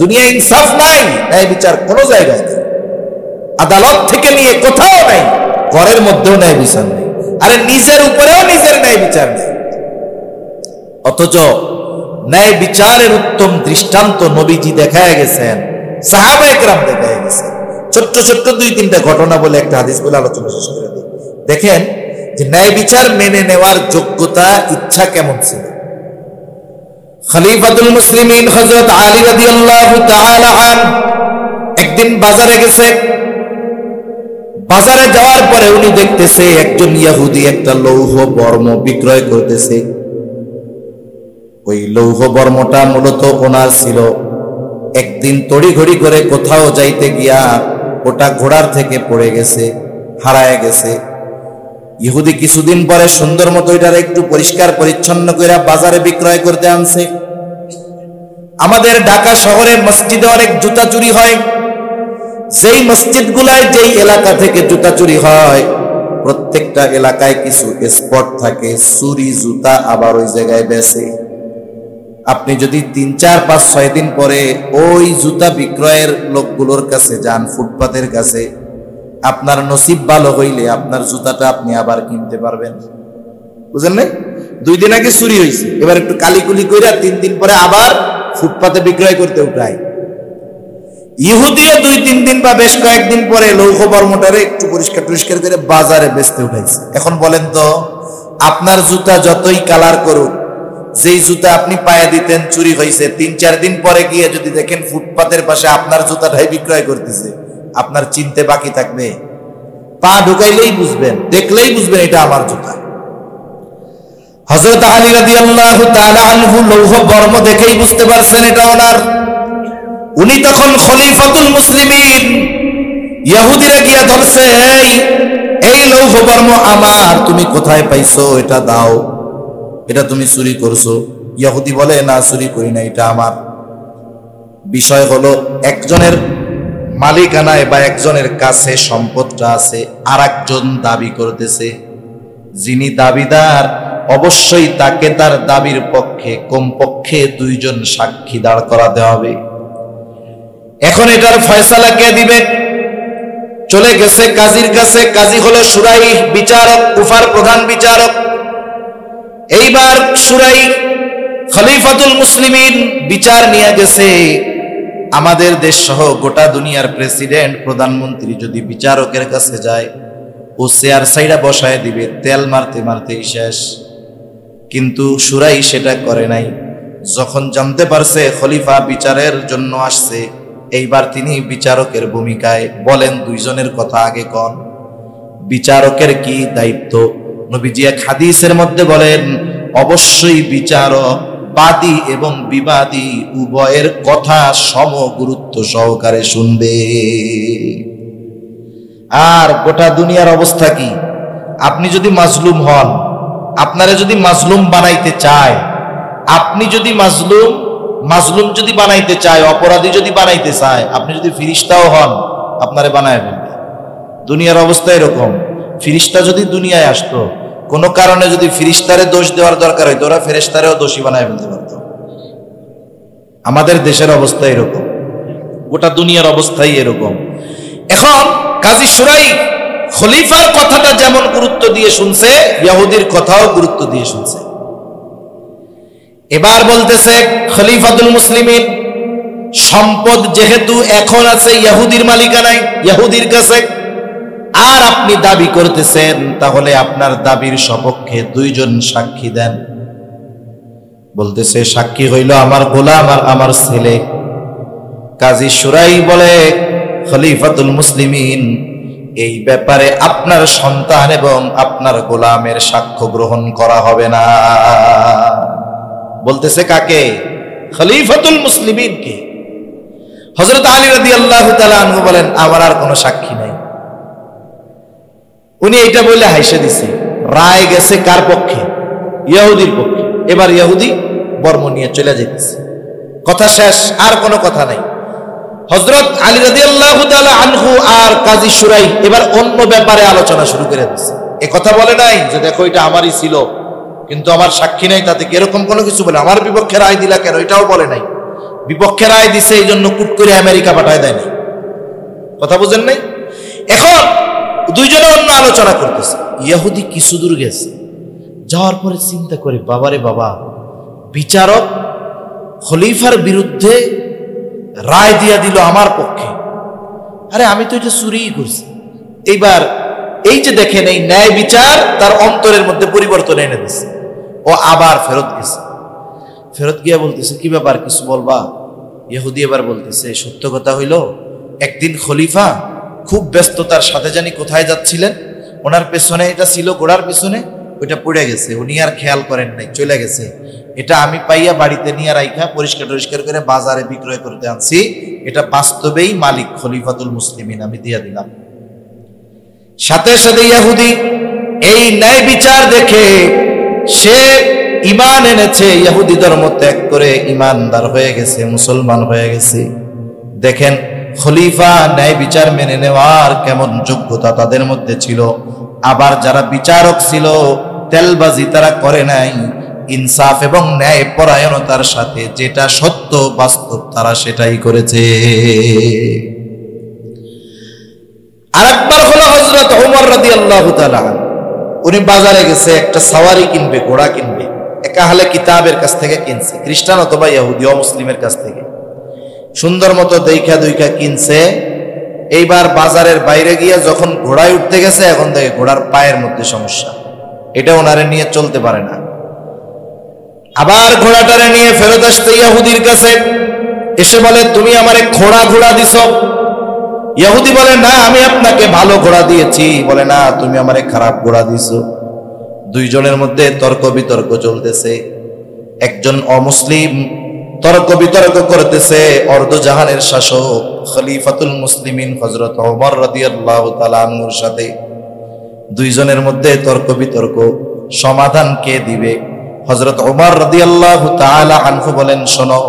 দুনিয়ায় ইনসাফ নাই, ন্যায় বিচার কোনো জায়গায় নেই, আদালত থেকে নিয়ে কোথাও নাই, ঘরের মধ্যেও ন্যায় বিচার নেই, আরে নিজের উপরেও নিজের ন্যায় বিচার নেই। অথচ ন্যায় বিচারের উত্তম দৃষ্টান্ত নবীজি দেখায় গেছেন, সাহাবায়ে কেরাম দেখায় গেছেন। ছোট্ট ছোট্ট 2-3টা ঘটনা বলে একটা হাদিস বলে আলোচনা শেষ করে দিই। দেখেন যে ন্যায় বিচার মেনে নেওয়ার যোগ্যতা, ইচ্ছা কেমন ছিল। খলিফাতুল মুসলিমিন হযরত আলী রাদিয়াল্লাহু তাআলা আনহু একদিন বাজারে গেছে। বাজারে যাওয়ার পরে উনি দেখতেছে একজন ইহুদি একটা লৌহ বর্ম বিক্রয় করতেছে। ওই লৌহ বর্মটা মূলত ওনার ছিল। একদিন তড়িঘড়ি করে কোথাও যাইতে গিয়া ওটা ঘোড়ার থেকে পড়ে গেছে, হারায় গেছে। ইহুদি কিছুদিন পরে সুন্দর মতো এটার একটু পরিষ্কার পরিচ্ছন্ন করে বাজারে বিক্রয় করতে আনছে। আমাদের ঢাকা শহরে মসজিদে অনেক জুতা চুরি হয়। যেই মসজিদগুলায় যেই এলাকা থেকে জুতা চুরি হয়, প্রত্যেকটা এলাকায় কিছু স্পট থাকে চুরি জুতা আবার ওই জায়গায় বেচে। আপনি যদি 3, 4, 5, 6 দিন পরে ওই জুতা বিক্রয়ের লোকগুলোর কাছে যান, ফুটপাতের কাছে, আপনার নসিব ভালো হইলে আপনার জুতাটা আপনি আবার কিনতে পারবেন। বুঝলেন না? 2 দিন আগে চুরি হয়েছে, এবার একটু কালিকুলি করে 3 দিন পরে আবার ফুটপাতে বিক্রয় করতে উঠায়। ইহুদিও 2-3 দিন বা বেশ কয়েকদিন পরে লৌহ বর্মটারে একটু পরিষ্কার করে বাজারে বেচতে উঠাইছে। এখন বলেন তো, আপনার জুতা যতই কালার করুক, যেই জুতা আপনি পায়ে দিতেন চুরি হয়েছে, 3-4 দিন পরে গিয়ে যদি দেখেন ফুটপাতের পাশে আপনার জুতাটাই বিক্রয় করতেছে, আপনার চিনতে বাকি থাকবে? পা ঢুকাইলেই বুঝবেন, দেখলেই বুঝবেন এটা আমার জুতা। হযরত আলী রাদিয়াল্লাহু তাআলা আনহু লৌহ বর্ম দেখেই বুঝতে পারছেন এটা ওনার। উনি তখন খলিফাতুল মুসলিমিন, ইহুদিরা গিয়া ধরছে, এই লৌহ বর্ম আমার, তুমি কোথায় পাইছো? এটা দাও, এটা তুমি চুরি করছো। ইহুদি বলে, না চুরি করি না, এটা আমার। বিষয় হলো একজনের মালিকানায় বা একজনের কাছে সম্পদটা আছে, আর একজন দাবি করতেছে। যিনি দাবিদার অবশ্যই তাকে তার দাবির পক্ষে কমপক্ষে 2 জন সাক্ষী দাঁড় করাতে হবে। এখন এটার ফয়সালা কে দিবে? চলে গেছে কাজীর কাছে। কাজী হলো শুরাই, বিচারক, কুফার প্রধান বিচারক। এইবার শুরাই খলিফাতুল মুসলিমিন বিচার নিয়ে গেছে। আমাদের দেশ সহ গোটা দুনিয়ার প্রেসিডেন্ট, প্রধানমন্ত্রী যদি বিচারকের কাছে যায়, ও চেয়ার সাইডা বসায় দিবে, তেল মারতে মারতেই শেষ। কিন্তু শুরাই সেটা করে নাই। যখন জানতে পারছে খলিফা বিচারের জন্য আসছে, এইবার তিনি বিচারকের ভূমিকায়। বলেন 2 জনের কথা আগে কন, বিচারকের কি দায়িত্ব? নবীজি এক হাদিসের মধ্যে বলেন, অবশ্যই বিচারক বাদী এবং বিবাদী উভয়ের কথা সম গুরুত্ব সহকারে শুনবে। আর গোটা দুনিয়ার অবস্থা কি? আপনি যদি মাজলুম হন, আপনারা যদি মাজলুম বানাইতে চায়, আপনি যদি মাজলুম যদি বানাইতে চায়, অপরাধী যদি বানাইতে চায়, আপনি যদি ফিরিস্তাও হন, আপনারে বানায় ফেলবে। দুনিয়ার অবস্থা এরকম। ফিরিস্তা যদি দুনিয়ায় আসতো, কোনো কারণে যদি ফিরিস্তারে দোষ দেওয়ার দরকার হইতো, ওরা ফেরেশতারেও দোষী বানায় ফেলতে পারত। আমাদের দেশের অবস্থা এরকম, গোটা দুনিয়ার অবস্থাই এরকম। এখন কাজী শুরাই খলিফার কথাটা যেমন গুরুত্ব দিয়ে শুনছে, ইহুদির কথাও গুরুত্ব দিয়ে শুনছে। এবার বলতেছে খলিফাতুল মুসলিমিন, সম্পদ যেহেতু এখন আছে ইহুদির মালিকানায়, ইহুদির কাছে, আর আপনি দাবি করতেছেন, তাহলে আপনার দাবির সপক্ষে 2 জন সাক্ষী দেন। বলতেছে সাক্ষী হইল আমার গোলাম আর আমার ছেলে। কাজী শুরাই বলে, খলিফাতুল মুসলিমিন, এই ব্যাপারে আপনার সন্তান এবং আপনার গোলামের সাক্ষ্য গ্রহণ করা হবে না। বলতেছে কাকে? খলিফাতুল মুসলিমিনকে। হযরত আলী রাদিয়াল্লাহু তাআলা আনহু বলেন, আমার আর কোনো সাক্ষী নাই। উনি এইটা বলে হাসে দিছে। রায় গেছে কার পক্ষে? ইহুদির পক্ষে। এবার ইহুদি বর্ম নিয়ে চলে যেতেছে, কথা শেষ, আর কোনো কথা নাই। হযরত আলী রাদিয়াল্লাহু তাআলা আনহু আর কাজী শুরাই এবার অন্য ব্যাপারে আলোচনা শুরু করে দিয়েছে। এ কথা বলে নাই যে দেখো এটা আমারই ছিল, কিন্তু আমার সাক্ষী নাই, তাতে এরকম কোনো কিছু বলে আমার বিপক্ষে রায় দিলা কেন, এটাও বলে নাই। বিপক্ষে রায় দিছে এই জন্য কুট করে আমেরিকা পাঠায় দেয় নাই। কথা বুঝেন নাই? এখন 2 জনে অন্য আলোচনা করতেছে। ইহুদি কিছু দূর গেছে, যাওয়ার পরে চিন্তা করে, বাবারে বাবা, বিচারক খলিফার বিরুদ্ধে রায় দিয়া দিল আমার পক্ষে, আরে আমি তো এটা চুরিই করছি। এইবার এই যে দেখেন, এই ন্যায় বিচার তার অন্তরের মধ্যে পরিবর্তন এনে দিচ্ছে। ও আবার ফেরত গেছে, ফেরত গিয়া বলতেছে, কি ব্যাপার, কিছু বলবা? ইহুদি এবার বলতেছে, সত্য কথা হইল, একদিন খলিফা খুব ব্যস্ততার সাথে জানি কোথায় যাচ্ছিলেন, ওনার পেছনে এটা ছিল, ঘোড়ার পেছনে ওইটা পড়ে গেছে, উনি আর খেয়াল করেন নাই, চলে গেছে। এটা আমি পাইয়া বাড়িতে নিয়ে রাইখা পরিষ্কার টরিষ্কার করে বাজারে বিক্রয় করতে আনছি। এটা বাস্তবেই মালিক খলিফাতুল মুসলিমিন, আমি দিয়া দিলাম। সাথে সাথে ইহুদি এই ন্যায় বিচার দেখে সে ঈমান এনেছে, ইহুদি ধর্ম ত্যাগ করে ঈমানদার হয়ে গেছে, মুসলমান হয়ে গেছে। দেখেন খলিফা ন্যায় বিচার মেনে নেওয়ার কেমন যোগ্যতা তাদের মধ্যে ছিল। আবার যারা বিচারক ছিল তেলবাজি তারা করে নাই, ইনসাফ এবং ন্যায় পরায়ণতার সাথে যেটা সত্য বাস্তব তারা সেটাই করেছে। আরেকবার হলো হযরত ওমর রাদিয়াল্লাহু তাআলা, উনি বাজারে গেছে একটা সাওয়ারি কিনবে, ঘোড়া কিনবে। একা আহলে কিতাবের কাছ থেকে কিনছে, খ্রিস্টান অথবা ইহুদি মুসলিমের কাছ থেকে। সুন্দর মতো দেখা দুইকা কিনছে। এইবার বাজারের বাইরে গিয়ে যখন ঘোড়ায় উঠতে গেছে, এখন থেকে ঘোড়ার পায়ের মধ্যে সমস্যা, এটা ওনারে নিয়ে চলতে পারে না। আবার ঘোড়াটারে নিয়ে ফেরত আসতে ইহুদির কাছে এসে বলে, তুমি আমারে ঘোড়া দিছ? ইহুদি বলে, না আমি আপনাকে ভালো ঘোড়া দিয়েছি। বলে, না তুমি আমারে খারাপ ঘোড়া দিছো। দুইজনের মধ্যে তর্ক বিতর্ক চলতেছে। একজন অমুসলিম তর্ক বিতর্ক করতেছে অর্ধজাহানের শাসক খলিফাতুল মুসলিমিন হযরত ওমর রাদিয়াল্লাহু তাআলা আনহুর সাথে। দুইজনের মধ্যে তর্ক বিতর্ক, সমাধান কে দিবে? হযরত ওমর রাদিয়াল্লাহু তাআলা আনহু বলেন, শোনো,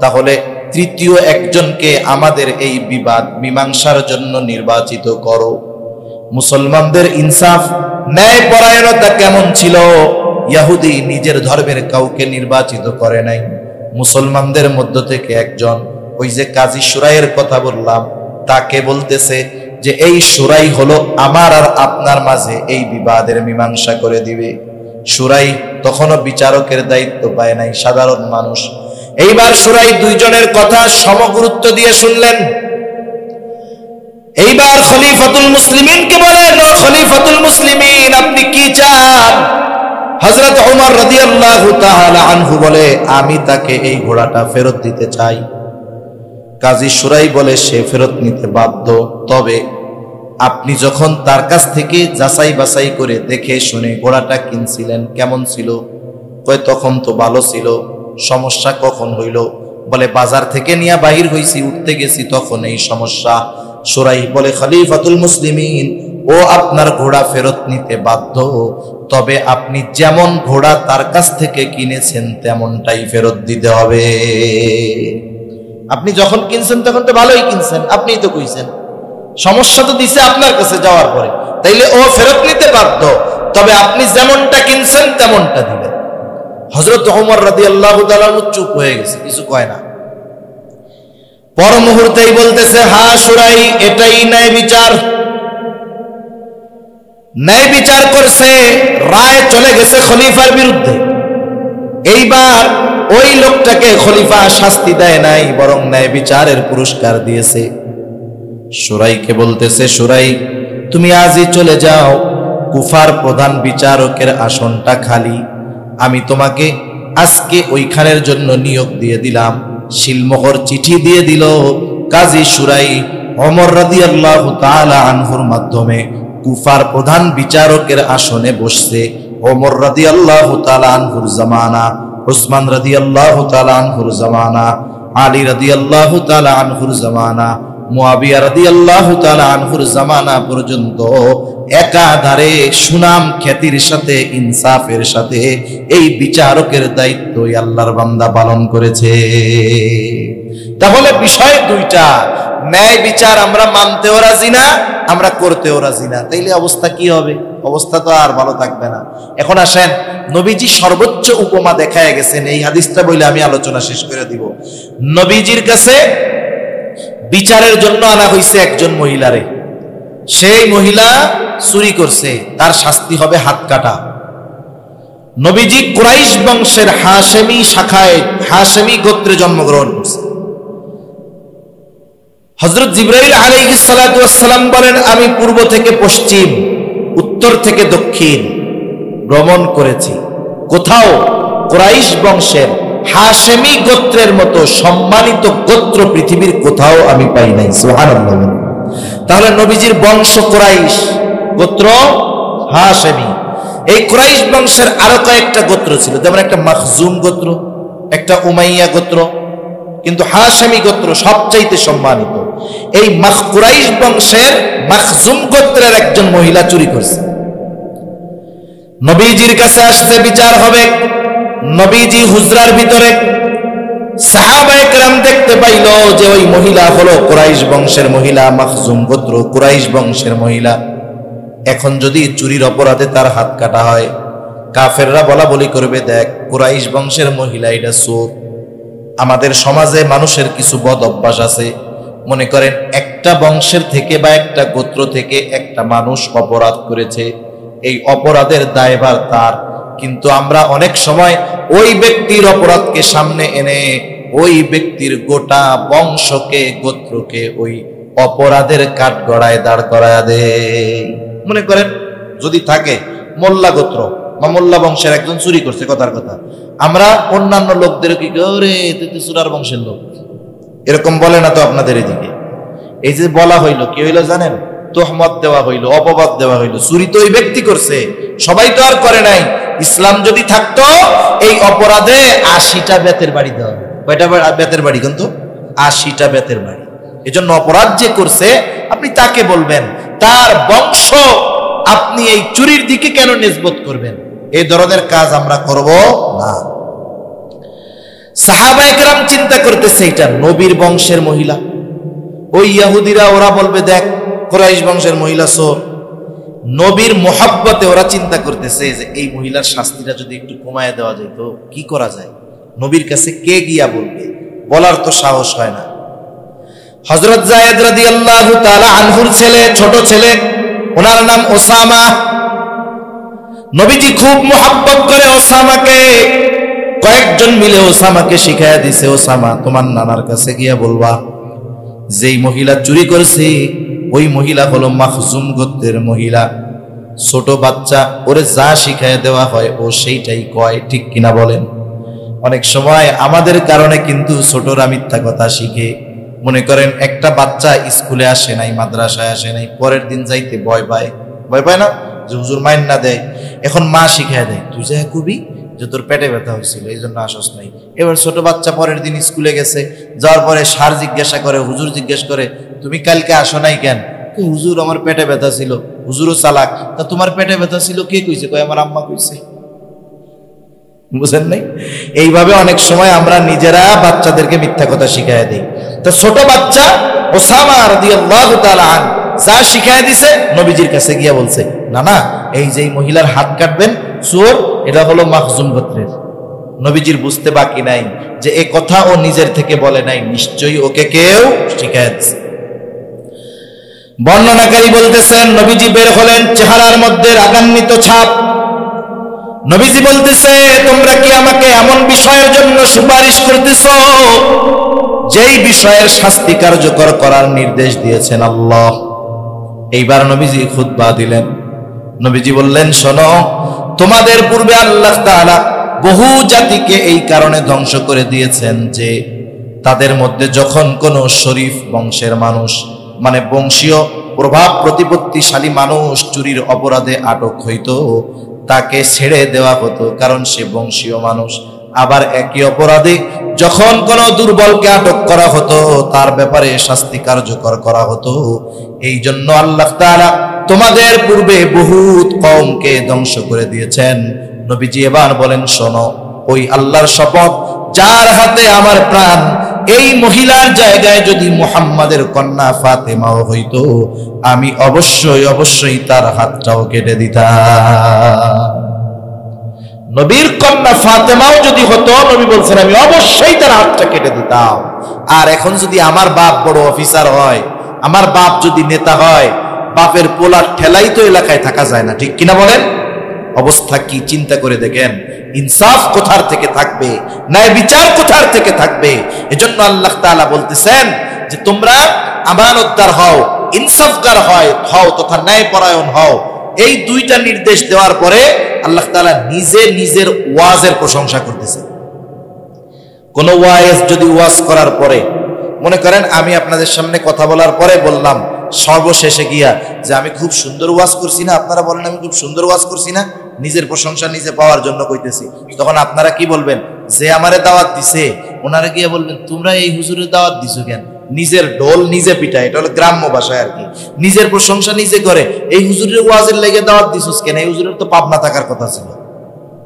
তাহলে তৃতীয় একজনকে আমাদের এই বিবাদ মীমাংসার জন্য নির্বাচিত করো। মুসলমানদের ইনসাফ ন্যায় পরায়ণতা কেমন ছিল? ইহুদি নিজের ধর্মের কাউকে নির্বাচিত করে নাই, মুসলমানদের মধ্য থেকে একজন, ওই যে কাজী শুরাইয়ের কথা বললাম, তাকে বলতেছে যে এই শুরাই হলো আমার আর আপনার মাঝে এই বিবাদের মীমাংসা করে দিবে। শুরাই তখনও বিচারকের দায়িত্ব পায় নাই, সাধারণ মানুষ। এইবার শুরাই দুইজনের কথা সমগুরুত্ব দিয়ে শুনলেন। এইবার খলিফাতুল মুসলিমিনকে বলেন, ও খলিফাতুল মুসলিমিন, আপনি কি চান? হযরত ওমর রাদিয়াল্লাহু তাআলা আনহু বলে, আমি তাকে এই ঘোড়াটা ফেরত দিতে চাই। কাজী শুরাই বলে, সে ফেরত নিতে বাধ্য, তবে আপনি যখন তার কাছ থেকে যাচাই বাছাই করে দেখে শুনে ঘোড়াটা কিনছিলেন, কেমন ছিল? কয়, তখন তো ভালো ছিল। সমস্যা কখন হইল? বলে, বাজার থেকে নিয়ে বাহির হইছি, উঠতে গেছি, তখন এই সমস্যা। শুরাই বলে, খলিফাতুল মুসলিমিন, ও আপনার ঘোড়া ফেরত নিতে বাধ্য, তবে আপনি যেমন ঘোড়া তার কাছ থেকে কিনেছেন তেমনটাই ফেরত দিতে হবে। আপনি যখন কিনছেন তখন তো ভালোই কিনছেন, আপনিই তো কইছেন, সমস্যা তো দিছে আপনার কাছে যাওয়ার পরে, তাইলে ও ফেরত নিতে বাধ্য, তবে আপনি যেমনটা কিনছেন তেমনটা দিবেন। হযরত ওমর রাদিয়াল্লাহু তাআলা চুপ হয়ে গেছে, কিছু কয় না। পর মুহূর্তেই বলতেছে, হ্যাঁ শুরাই, এটাই ন্যায় বিচার। ন্যায় বিচার করছে, রায় চলে গেছে খলিফার বিরুদ্ধে। এইবার ওই লোকটাকে খলিফা শাস্তি দেয় নাই, বরং ন্যায় বিচারের পুরস্কার দিয়েছে। শুরাইকে বলতেছে, শুরাই, তুমি আজই চলে যাও, কুফার প্রধান বিচারকের আসনটা খালি, আমি তোমাকে আজকে ওইখানের জন্য নিয়োগ দিয়ে দিলাম। শিলমোহর চিঠি দিয়ে দিল কাজী শুরাই ওমর রাদিয়াল্লাহু তাআলা আনহুর মাধ্যমে কুফার প্রধান বিচারকের আসনে বসছে। ওমর রাদিয়াল্লাহু তাআলা আনহুর জামানা, উসমান রাদিয়াল্লাহু তাআলা আনহুর জামানা, আলী রাদিয়াল্লাহু তাআলা আনহুর জামানা, মুয়াবিয়া রাদিয়াল্লাহু তাআলা আনহুর জামানা পর্যন্ত একাধারে সুনাম খ্যাতির সাথে ইনসাফের সাথে এই বিচারকের দায়িত্ব আল্লাহর বান্দা পালন করেছে। তাহলে বিষয় দুইটা, ন্যায় বিচার আমরা মানতেও রাজি না, আমরা করতেও রাজি না, তাইলে অবস্থা কি হবে? অবস্থা তো আর ভালো থাকবে না। এখন আসেন, নবীজি সর্বোচ্চ উপমা দেখায় গেছেন। এই হাদিসটা বলে আমি আলোচনা শেষ করে দিব। নবীজির কাছে বিচারের জন্য আনা হয়েছে একজন মহিলারে। সেই মহিলা চুরি করছে, তার শাস্তি হবে হাত কাটা। নবীজি কুরাইশ বংশের হাশেমি শাখায়, হাশেমি গোত্রে জন্মগ্রহণ করছে। হযরত জিবরাইল আলাইহিস সালাতু ওয়াস সালাম বলেন, আমি পূর্ব থেকে পশ্চিম উত্তর থেকে দক্ষিণ ভ্রমণ করেছি, কোথাও কুরাইশ বংশের হাশেমি গোত্রের মতো সম্মানিত গোত্র পৃথিবীর কোথাও আমি পাই নাই। সুবহানাল্লাহ। তাহলে নবীজির বংশ কুরাইশ, গোত্র হাশেমি। এই কুরাইশ বংশের আরো কয়েকটা গোত্র ছিল, যেমন একটা মাখজুম গোত্র, একটা উমাইয়া গোত্র, কিন্তু হাশেমি গোত্র সবচাইতে সম্মানিত। এই কুরাইশ বংশের মাখজুম গোত্রের একজন মহিলা চুরি করছে, নবীজির কাছে আসছে, বিচার হবে। নবীজি হুজরার ভিতরে, সাহাবায়ে কেরাম দেখতে পাইল যে ওই মহিলা হলো কুরাইশ বংশের মহিলা, মাখজুম গোত্র, কুরাইশ বংশের মহিলা। এখন যদি চুরির অপরাধে তার হাত কাটা হয়, কাফেররা বলা বলি করবে, দেখ কুরাইশ বংশের মহিলা, এটা চোর। আমাদের সমাজে মানুষের কিছু বদ অভ্যাস আছে, মনে করেন একটা বংশের থেকে বা একটা গোত্র থেকে একটা মানুষ অপরাধ করেছে, এই অপরাধের দায়ভার তার। কিন্তু আমরা অনেক সময় ওই ব্যক্তির অপরাধকে সামনে এনে ওই ব্যক্তির গোটা বংশকে, গোত্রকে ওই অপরাধের কাঠগড়ায় দাঁড় করায় দেয়। মনে করেন যদি থাকে মোল্লা গোত্র বা মোল্লা বংশের একজন চুরি করছে, কথার কথা, আমরা অন্যান্য লোকদের কি করে, চুরার বংশের লোক, এরকম বলে না তো আপনাদের এদিকে? এই যে বলা হইলো, কি হইলো জানেন? তোহমত দেওয়া হইলো, অপবাদ দেওয়া হইলো। চুরি তো ওই ব্যক্তি করছে, সবাই তো আর করে নাই। ইসলাম যদি থাকতো এই অপরাধে 80টা বেতের বাড়ি দেওয়া হবে। কয়টা বেতের বাড়ি? কিন্তু 80টা বেতের বাড়ি। এজন্য অপরাধ যে করছে আপনি তাকে বলবেন, তার বংশ আপনি এই চুরির দিকে কেন নিসবত করবেন? এই ধরনের কাজ আমরা করব না। সাহাবায়ে কেরাম চিন্তা করতেছে, এটা নবীর বংশের মহিলা। ওই ইহুদিরা ওরা বলবে, দেখ কুরাইশ বংশের মহিলা চোর। নবীর মোহাব্বতে ওরা চিন্তা করতেছে যে এই মহিলার শাস্তিটা যদি একটু কমায় দেওয়া যেত, কি করা যায়? নবীর কাছে কে গিয়া বলবে? বলার তো সাহস হয় না। হযরত যায়েদ রাদিয়াল্লাহু তাআলা আনহুর ছেলে, ছোট ছেলে, ওনার নাম ওসামা। নবীজি খুব মোহাব্বত করে ওসামাকে। কয়েকজন মিলে ওসামাকে শিখাইয়া দিছে, ওসামা তোমার নানার কাছে গিয়া বলবা যেই মহিলা চুরি করছে ওই মহিলা হলো মাখজুম গোত্রের মহিলা। ছোট বাচ্চা, ওরে যা শিখাইয়া দেওয়া হয় ও সেইটাই কয়, ঠিক কিনা বলেন? অনেক সময় আমাদের কারণে কিন্তু ছোটরা মিথ্যা কথা শিখে। মনে করেন একটা বাচ্চা স্কুলে আসে নাই, মাদ্রাসায় আসে নাই, পরের দিন যাইতে ভয় পায়। ভয় পায় না যে হুজুর মাইন না দেয়? এখন মা শিখায় দেয়, তুই যা কবি যে তোর পেটে ব্যথা হয়েছিল এই জন্য আসস নাই। এবার ছোট বাচ্চা পরের দিন স্কুলে গেছে, যাওয়ার পরে স্যার জিজ্ঞাসা করে, হুজুর জিজ্ঞেস করে, তুমি কালকে আসো নাই কেন? হুজুর আমার পেটে ব্যথা ছিল। হুজুরও চালাক, তা তোমার পেটে ব্যথা ছিল কে কইছে? কয় আমার আম্মা কইছে। বুঝেন নাই? এইভাবে অনেক সময় আমরা নিজেরা বাচ্চাদেরকে মিথ্যা কথা শিখাইয়া দিই। তো ছোট বাচ্চা ওসামা রাদিয়াল্লাহু তাআলা আন যা শিখাইয়া দিছে, নবীজির কাছে গিয়া বলছে, না না, এই যে মহিলার হাত কাটবেন চোর, এটা হলো মাখজুম গোত্রের। নবীজির বুঝতে বাকি নাই যে এ কথা ও নিজের থেকে বলে নাই, নিশ্চয়ই ওকে কেউ শিখাইয়া দিছে। বর্ণনাকারী বলতেছেন, নবীজি বের হলেন, চেহারার মধ্যে রাগান্বিত ছাপ। নবীজি বলতেছে, তোমরা কি আমাকে এমন বিষয়ের জন্য সুপারিশ করতেছ যেই বিষয়ের শাস্তি কার্যকর করার নির্দেশ দিয়েছেন আল্লাহ? এইবার নবীজি খুতবা দিলেন। নবীজি বললেন, শোনো, তোমাদের পূর্বে আল্লাহ তাআলা বহু জাতিকে এই কারণে ধ্বংস করে দিয়েছেন যে তাদের মধ্যে যখন কোনো শরীফ বংশের মানুষ, মানে বংশীয় প্রভাব প্রতিপত্তিশালী মানুষ চুরির অপরাধে আটক হইত, তাকে ছেড়ে দেওয়া হতো, কারণ সে বংশীয় মানুষ। আবার একই অপরাধে যখন কোনো দুর্বলকে আটক করা হতো, তার ব্যাপারে শাস্তি কার্যকর করা হতো। এই জন্য আল্লাহ তাআলা তোমাদের পূর্বে বহুত কওমকে ধ্বংস করে দিয়েছেন। নবীজি এবার বলেন, শোনো, ওই আল্লাহর শপথ যার হাতে আমার প্রাণ, এই মহিলার জায়গায় যদি মুহাম্মাদের কন্যা ফাতেমাও হইতো, আমি অবশ্যই অবশ্যই তার হাতটাও কেটে দিতাম। নবীর কন্যা ফাতেমাও যদি হতো, নবী বলছেন আমি অবশ্যই তার হাতটা কেটে দিতাম। আর এখন যদি আমার বাপ বড় অফিসার হয়, আমার বাপ যদি নেতা হয়, বাপের পোলার ঠেলাই তো এলাকায় থাকা যায় না, ঠিক কিনা বলেন? অবস্থা কি চিন্তা করে দেখেন। ইনসাফ কোথার থেকে থাকবে, ন্যায় বিচার কোথার থেকে থাকবে? এজন্য আল্লাহ তাআলা বলতেছেন যে তোমরা আমানতদার হও, ইনসাফগার হও তথা ন্যায়পরায়ণ হও। এই দুইটা নির্দেশ দেওয়ার পরে আল্লাহ তাআলা নিজে নিজের ওয়াজের প্রশংসা করতেছেন। কোন ওয়াইজ যদি ওয়াজ করার পরে মনে করেন আমি আপনাদের সামনে কথা বলার পরে বললাম সর্বশেষে গিয়া যে আমি খুব সুন্দর ওয়াজ করছি না, আপনারা বলেন আমি খুব সুন্দর ওয়াজ করছি না, নিজের প্রশংসা নিজে পাওয়ার জন্য কইতেছি, তখন আপনারা কি বলবেন? যে আমারে দাওয়াত দিছে ওনারা গিয়ে বলবেন তোমরা এই হুজুরের দাওয়াত দিছো কেন? নিজের ঢোল নিজে পিটায়, এটা হলো গ্রাম্য ভাষায় আর কি। নিজের প্রশংসা নিজে করে, এই হুজুরের ওয়াজের লেগে দাওয়াত দিছোস কেন? এই হুজুরের তো পাবনা থাকার কথা ছিল,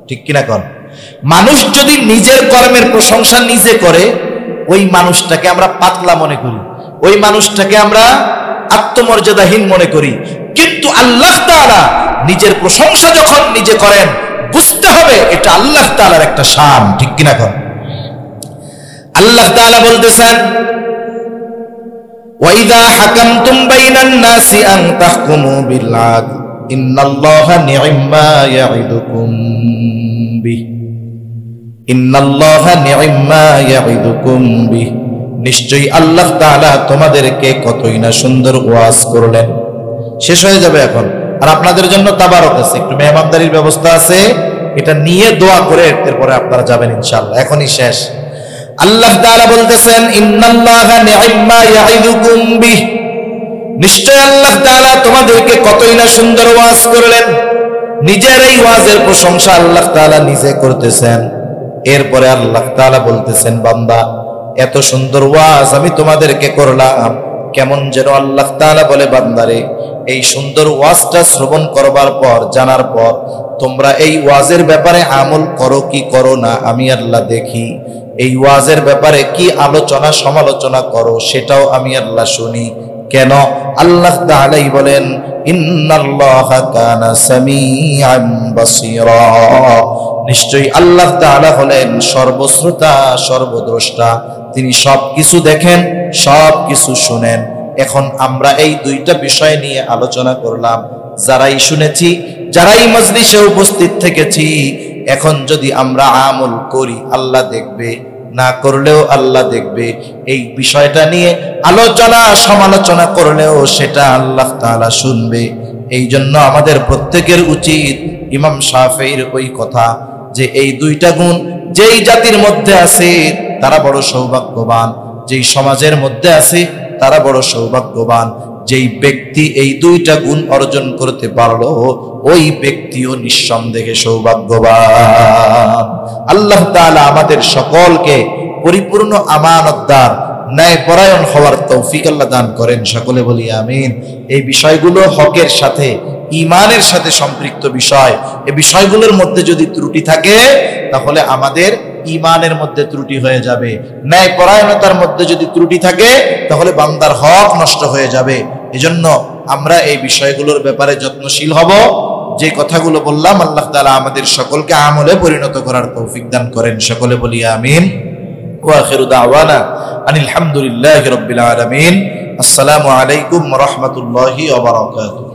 ঠিক কিনা কন? মানুষ যদি নিজের কর্মের প্রশংসা নিজে করে, ওই মানুষটাকে আমরা পাতলা মনে করি, ওই মানুষটাকে আমরা আত্মমর্যাদাহীন মনে করি। কিন্তু আল্লাহ তাআলা নিজের প্রশংসা যখন নিজে করেন, বুঝতে হবে এটা আল্লাহ তাআলার একটা শান, ঠিক কিনা কন? আল্লাহ তাআলা বলতেছেন ওয়াইদা হাকামতুম বাইনান নাসি আন তাহকুমু বিল আদল ইন্নাল্লাহা নি'মা ইয়াইদুকুম বিহি ইন্নাল্লাহা নি'মা ইয়াইদুকুম বিহি, নিশ্চয়ই আল্লাহ তাআলা তোমাদেরকে কতই না সুন্দর ওয়াজ করলেন। শেষ হয়ে যাবে এখন, আর আপনাদের জন্য তাবারক আছে, একটু মেহমানদারির ব্যবস্থা আছে, এটা নিয়ে দোয়া করে এরপরে আপনারা যাবেন ইনশাআল্লাহ। এখনই শেষ। আল্লাহ তাআলা বলতেছেন ইন্নাল্লাহা নি'মা ইয়াইদুকুম বিহি, নিশ্চয় আল্লাহ তাআলা তোমাদেরকে কতই না সুন্দর ওয়াজ করলেন। নিজের এই ওয়াজের প্রশংসা আল্লাহ তাআলা নিজে করতেছেন। এরপরে আল্লাহ তাআলা বলতেছেন বান্দা এত সুন্দর ওয়াজ আমি তোমাদেরকে করলাম, কেমন যেন আল্লাহ তাআলা বলে বান্দারে এই সুন্দর ওয়াজটা শ্রবণ করবার পর, জানার পর তোমরা এই ওয়াজের ব্যাপারে আমল করো কি করো না আমি আল্লাহ দেখি, এই ওয়াজের ব্যাপারে কি আলোচনা সমালোচনা করো সেটাও আমি আল্লাহ শুনি। কেন? আল্লাহ তাআলাই বলেন ইন্নাল্লাহা কানা সামিআন বাসীরা, নিশ্চয়ই আল্লাহ তাআলা হলেন সর্বশ্রোতা সর্বদ্রষ্টা, তিনি সবকিছু দেখেন সবকিছু শুনেন। এখন আমরা এই দুইটা বিষয় নিয়ে আলোচনা করলাম, যারাই শুনেছি যারাই মজলিসে উপস্থিত থেকেছি, এখন যদি আমরা আমল করি আল্লাহ দেখবে, না করলেও আল্লাহ দেখবে। এই বিষয়টা নিয়ে আলোচনা সমালোচনা করলেও সেটা আল্লাহ তাআলা শুনবে। এই জন্য আমাদের প্রত্যেকের উচিত ইমাম শাফিঈর ওই কথা যে এই দুইটা গুণ যেই জাতির মধ্যে আছে তারা বড় সৌভাগ্যবান, যেই সমাজের মধ্যে আছে তারা বড় সৌভাগ্যবান। যেই ব্যক্তি এই দুইটা গুণ অর্জন করতে পারলো ওই ব্যক্তিও নিঃসন্দেহে সৌভাগ্যবান। আল্লাহ তাআলা আমাদের সকলকে পরিপূর্ণ আমানতদার ন্যায়পরায়ণ হওয়ার তৌফিক আল্লাহ দান করেন, সকলে বলি আমিন। এই বিষয়গুলো হকের সাথে ঈমানের সাথে সম্পৃক্ত বিষয়, এই বিষয়গুলোর মধ্যে যদি ত্রুটি থাকে তাহলে আমাদের ঈমানের মধ্যে ত্রুটি হয়ে যাবে, ন্যায়পরায়ণতার মধ্যে যদি ত্রুটি থাকে তাহলে বান্দার হক নষ্ট হয়ে যাবে। এজন্য আমরা এই বিষয়গুলোর ব্যাপারে যত্নশীল হব। যে কথাগুলো বললাম আল্লাহ তাআলা আমাদের সকলকে আমলে পরিণত করার তৌফিক দান করেন, সকলে বলি আমিন। ওয়া আখিরু দাওয়ানা আনিল হামদুলিল্লাহি রাব্বিল আলামিন। আসসালামু আলাইকুম ওয়া রাহমাতুল্লাহি ওয়া বারাকাতুহু।